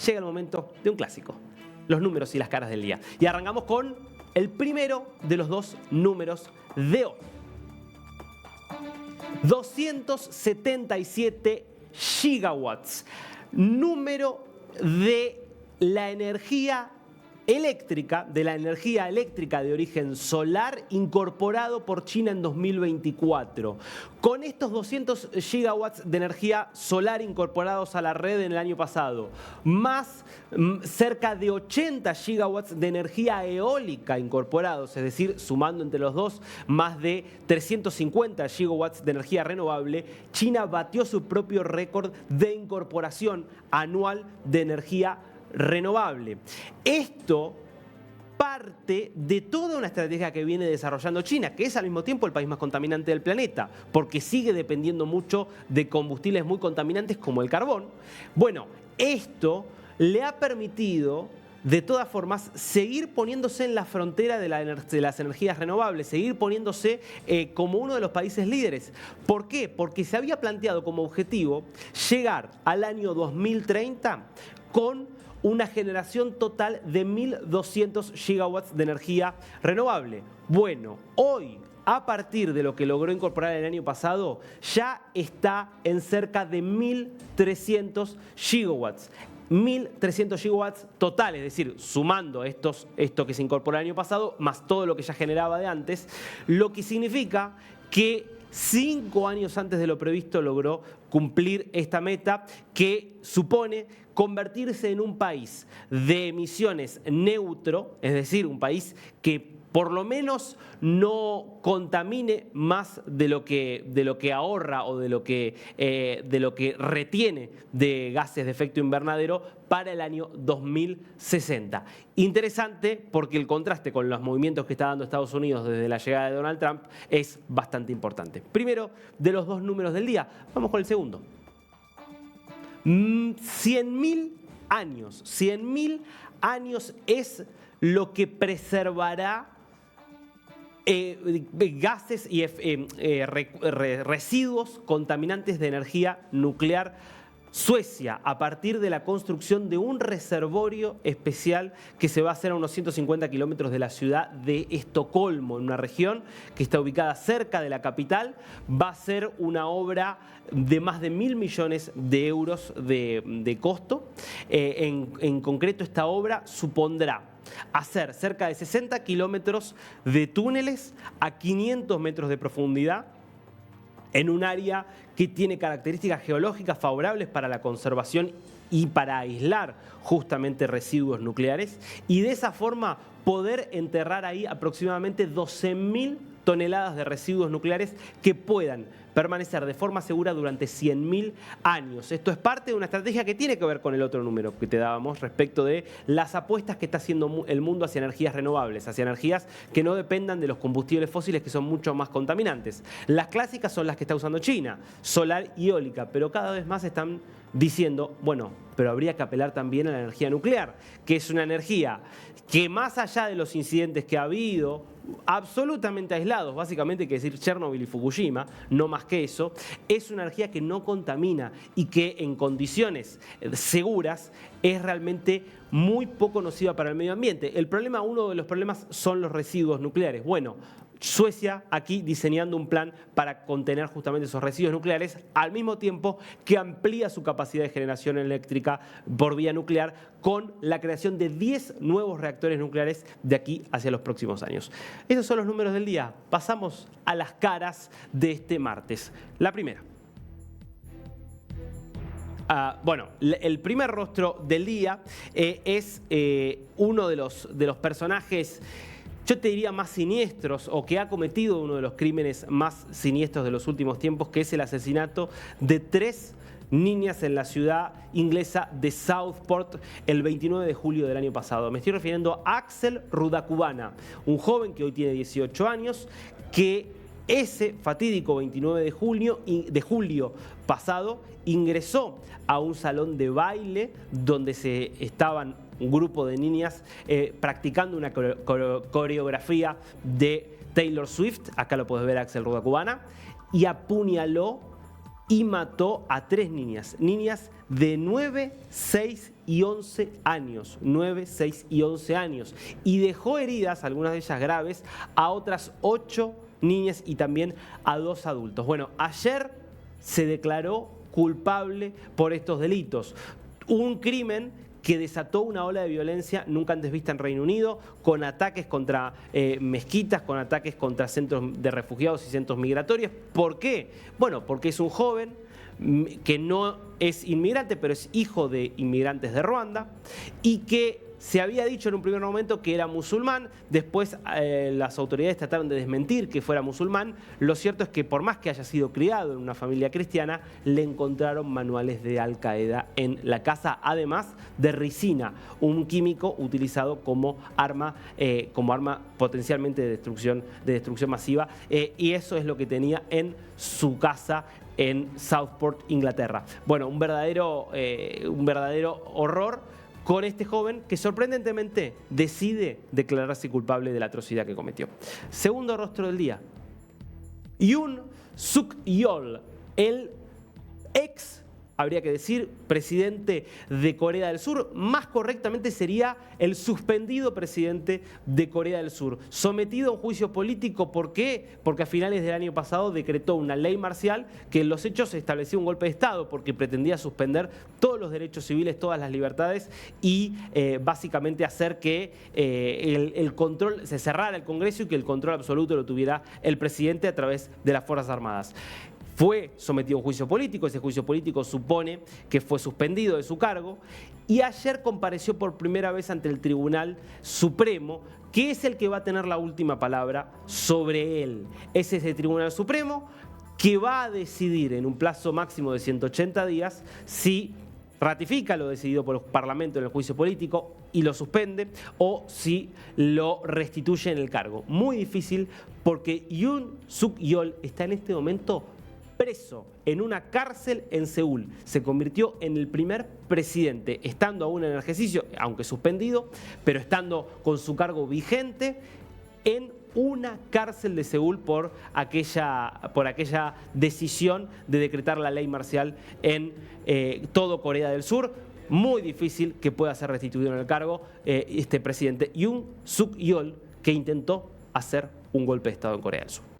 llega el momento de un clásico, los números y las caras del día. Y arrancamos con el primero de los dos números de hoy. 277 gigawatts, número de la energía eléctrica, de origen solar incorporado por China en 2024. Con estos 200 gigawatts de energía solar incorporados a la red en el año pasado, más cerca de 80 gigawatts de energía eólica incorporados, es decir, sumando entre los dos más de 350 gigawatts de energía renovable, China batió su propio récord de incorporación anual de energía renovable. Esto parte de toda una estrategia que viene desarrollando China, que es al mismo tiempo el país más contaminante del planeta, porque sigue dependiendo mucho de combustibles muy contaminantes como el carbón. Bueno, esto le ha permitido, de todas formas, seguir poniéndose en la frontera de las energías renovables, seguir poniéndose como uno de los países líderes. ¿Por qué? Porque se había planteado como objetivo llegar al año 2030 con una generación total de 1.200 gigawatts de energía renovable. Bueno, hoy, a partir de lo que logró incorporar el año pasado, ya está en cerca de 1.300 gigawatts. 1.300 gigawatts total, es decir, sumando esto que se incorporó el año pasado, más todo lo que ya generaba de antes, lo que significa que 5 años antes de lo previsto logró cumplir esta meta que supone convertirse en un país de emisiones neutro, es decir, un país que por lo menos no contamine más de lo que ahorra o de lo que retiene de gases de efecto invernadero para el año 2060. Interesante porque el contraste con los movimientos que está dando Estados Unidos desde la llegada de Donald Trump es bastante importante. Primero de los dos números del día, vamos con el segundo. 100.000 años. 100.000 años es lo que preservará gases y residuos contaminantes de energía nuclear Suecia, a partir de la construcción de un reservorio especial que se va a hacer a unos 150 kilómetros de la ciudad de Estocolmo, en una región que está ubicada cerca de la capital. Va a ser una obra de más de 1.000 millones de euros de costo. En concreto, esta obra supondrá hacer cerca de 60 kilómetros de túneles a 500 metros de profundidad, en un área que tiene características geológicas favorables para la conservación y para aislar justamente residuos nucleares, y de esa forma poder enterrar ahí aproximadamente 12.000 toneladas de residuos nucleares que puedan permanecer de forma segura durante 100.000 años. Esto es parte de una estrategia que tiene que ver con el otro número que te dábamos respecto de las apuestas que está haciendo el mundo hacia energías renovables, hacia energías que no dependan de los combustibles fósiles, que son mucho más contaminantes. Las clásicas son las que está usando China, solar y eólica, pero cada vez más están diciendo, bueno, pero habría que apelar también a la energía nuclear, que es una energía que, más allá de los incidentes que ha habido, absolutamente aislados, básicamente hay que decir Chernobyl y Fukushima, no más que eso, es una energía que no contamina y que en condiciones seguras es realmente muy poco nociva para el medio ambiente. Uno de los problemas son los residuos nucleares. Bueno, Suecia aquí diseñando un plan para contener justamente esos residuos nucleares, al mismo tiempo que amplía su capacidad de generación eléctrica por vía nuclear con la creación de 10 nuevos reactores nucleares de aquí hacia los próximos años. Esos son los números del día. Pasamos a las caras de este martes. La primera. Bueno, el primer rostro del día es uno de los personajes, yo te diría, más siniestros, o que ha cometido uno de los crímenes más siniestros de los últimos tiempos, que es el asesinato de 3 niñas en la ciudad inglesa de Southport el 29 de julio del año pasado. Me estoy refiriendo a Axel Rudakubana, un joven que hoy tiene 18 años, que ese fatídico 29 de julio pasado ingresó a un salón de baile donde estaban un grupo de niñas practicando una coreografía de Taylor Swift. Acá lo puedes ver a Axel Rudakubana, y apuñaló y mató a 3 niñas de 9, 6 y 11 años, 9, 6 y 11 años, y dejó heridas, algunas de ellas graves, a otras 8 niñas y también a 2 adultos. Bueno, ayer se declaró culpable por estos delitos. Un crimen que desató una ola de violencia nunca antes vista en Reino Unido, con ataques contra mezquitas, con ataques contra centros de refugiados y centros migratorios. ¿Por qué? Bueno, porque es un joven que no es inmigrante, pero es hijo de inmigrantes de Ruanda, y que se había dicho en un primer momento que era musulmán. Después las autoridades trataron de desmentir que fuera musulmán. Lo cierto es que por más que haya sido criado en una familia cristiana, le encontraron manuales de Al Qaeda en la casa, además de ricina, un químico utilizado como arma potencialmente de destrucción masiva, y eso es lo que tenía en su casa en Southport, Inglaterra. Bueno, un verdadero horror con este joven que sorprendentemente decide declararse culpable de la atrocidad que cometió. Segundo rostro del día. Yoon Suk Yeol, el ex, habría que decir, presidente de Corea del Sur. Más correctamente sería el suspendido presidente de Corea del Sur. Sometido a un juicio político, ¿por qué? Porque a finales del año pasado decretó una ley marcial que en los hechos establecía un golpe de Estado porque pretendía suspender todos los derechos civiles, todas las libertades y básicamente hacer que el control, se cerrara el Congreso y que el control absoluto lo tuviera el presidente a través de las Fuerzas Armadas. Fue sometido a un juicio político, ese juicio político supone que fue suspendido de su cargo, y ayer compareció por primera vez ante el Tribunal Supremo, que es el que va a tener la última palabra sobre él. Es ese Tribunal Supremo que va a decidir en un plazo máximo de 180 días si ratifica lo decidido por el Parlamento en el juicio político y lo suspende, o si lo restituye en el cargo. Muy difícil, porque Yoon Suk Yeol está en este momento preso en una cárcel en Seúl. Se convirtió en el primer presidente, estando aún en el ejercicio, aunque suspendido, pero estando con su cargo vigente, en una cárcel de Seúl por aquella decisión de decretar la ley marcial en todo Corea del Sur. Muy difícil que pueda ser restituido en el cargo este presidente Yoon Suk Yeol, que intentó hacer un golpe de Estado en Corea del Sur.